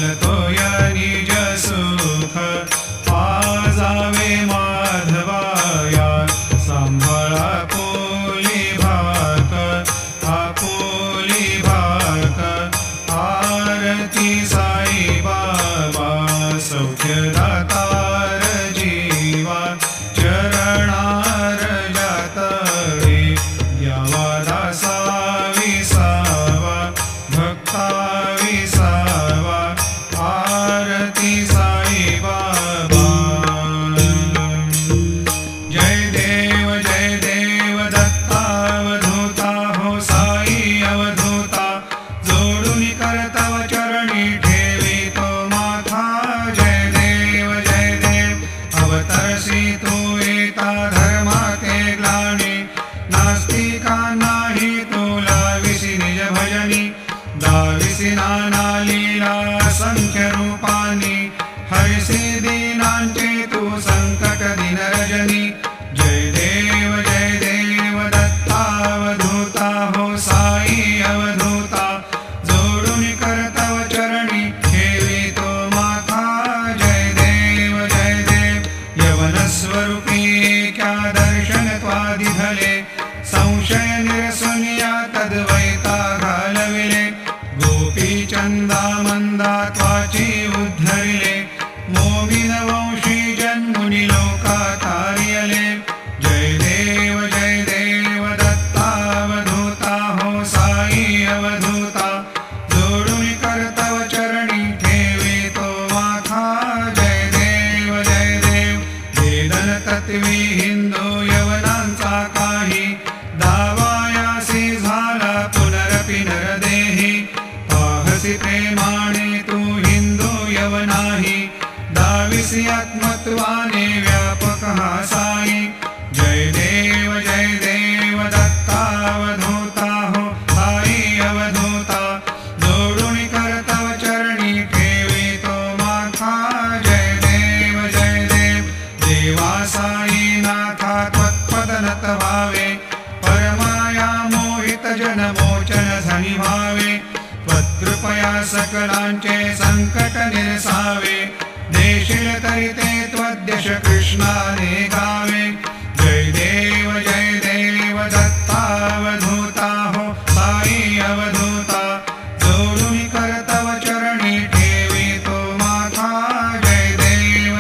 पालतोय निज सुख पाजावे माधवाया सांभाळा पोली भाक आपोली भाक आरती साई बाबा सौख्यदातार जीवा चरणार जातवे द्यावा दासा विसावा भक्ता विसावा आरती साई बाबा जय देव दत्तावधूता हो साई अवधूता जोडून करतव चरणी ठेवी तो माथा जय देव अवतरसी तू येता धर्माते ग्लानी नास्तिका नाही तुला विसी निज भजनी दाविसी नाना लीला संख्य रूपानी हरिसी दीनांचे तू संकट दिन रजनी जय देव दत्तावधूता हो साई अवधूता जोडून करतव चरणी ठेवी तो माथा जय देव यवन स्वरूपी क्या दर्शन त्वादिधले संशय निरसुनिया तद्वैता घालविले गोपी चंदा मंदा त्वाची उद्धरिले मोमिन वंशी जन्मुनी लोका तारियले जय देव दत्तावधूता हो साई अवधूता जोडून करतव चरणी ठेवी तो माथा जय देव वेदन तत्वी हिंदू यवनांचा काही दावायासी झाला पुनरपि नरदेही पाहसी प्रेमाने तू हिंदू यवनाही दाविसी आत्मत्वाने व्यापक हा साई जय देव दत्तावधूता हो साई अवधूता जोडून करतव चरणी ठेवी तो माथा जय देव देवा साई नाथा त्वत्पदनत भावे परमाया मोहित जन मोचन धनी भावे त्वत्कृपया सकलांचे संकट निरसावे देशील तरी ते त्वद्यश कृष्णाने गावे जय देव दत्तावधूता हो साई अवधूता जोडून करतव चरणी ठेवी तो माथा जय देव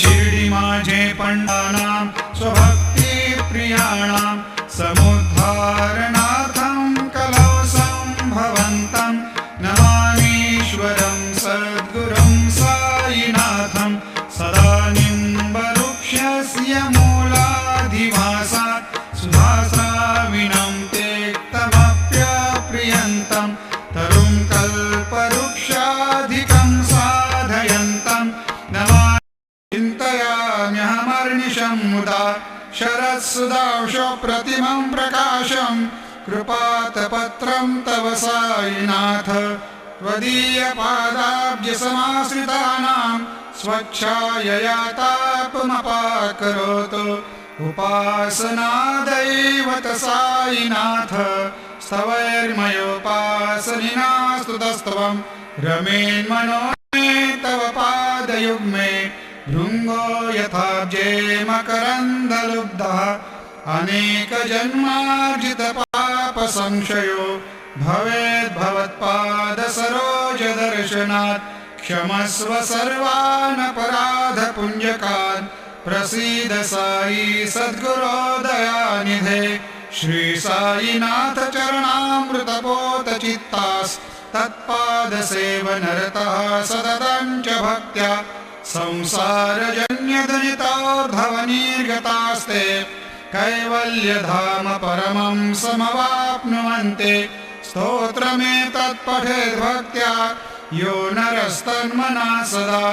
शिर्डी माझे पंडानां स्वभक्ती प्रियाणां समुद्धारणार्थं कलौ संभवन्तं नमामीश्वरं सद्गुरुं साईनाथं सदा निम्बवृक्षस्य मूलाधिवासात् सुधाश्राविणं त्यक्तमप्यप्रियन्तं तरुं कल्पवृक्षाधिकं साधयन्तं नमामि चिन्तयाम्यहमर्निशं मुदा शरत्सुधांशप्रतिमं प्रकाशं कृपातपत्रं तव साईनाथ त्वदीयपादाब्जसमाश्रितानां स्वच्छायया तापमपाकरोतु उपासनादैवत साईनाथ स्तवैर्मयोपासनिना स्तुतस्त्वं रमेन्मनो मे तव पादयुग्मे भृङ्गो यथाब्जे मकरन्दलुब्धः अनेकजन्मार्जितपापसंशयो भवेद्भवत्पादसरोजदर्शनात् क्षमस्व सर्वानपराधपुञ्जकान् प्रसीद साई सद्गुरो दयानिधे श्री साईनाथ चरणामृतपोतचित्तास् तत्पादसेवनरतः सततं च भक्त्या संसारजन्यदनितोर्धवनिर्गतास्ते कैवल्यधाम परमं समवाप्नुवन्ते स्तोत्रमेतत्पठेद्भक्त्या यो नरस्तन्मना सदा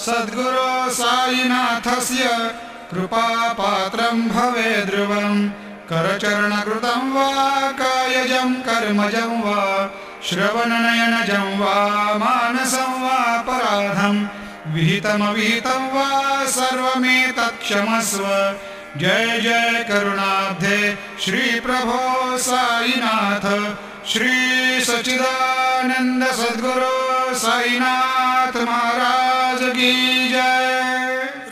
सद्गुरो साईनाथस्य कृपापात्रं भवेद्ध्रुवम् करचरणकृतं वा कायजं कर्मजं वा श्रवणनयनजं वा मानसं वा पराधं विहितमविहितं वा सर्वमेतत् क्षमस्व। जय जय करुणाब्धे श्री प्रभो साईनाथ श्री सच्चिदानंद सद्गुरु साईनाथ महाराज की जय।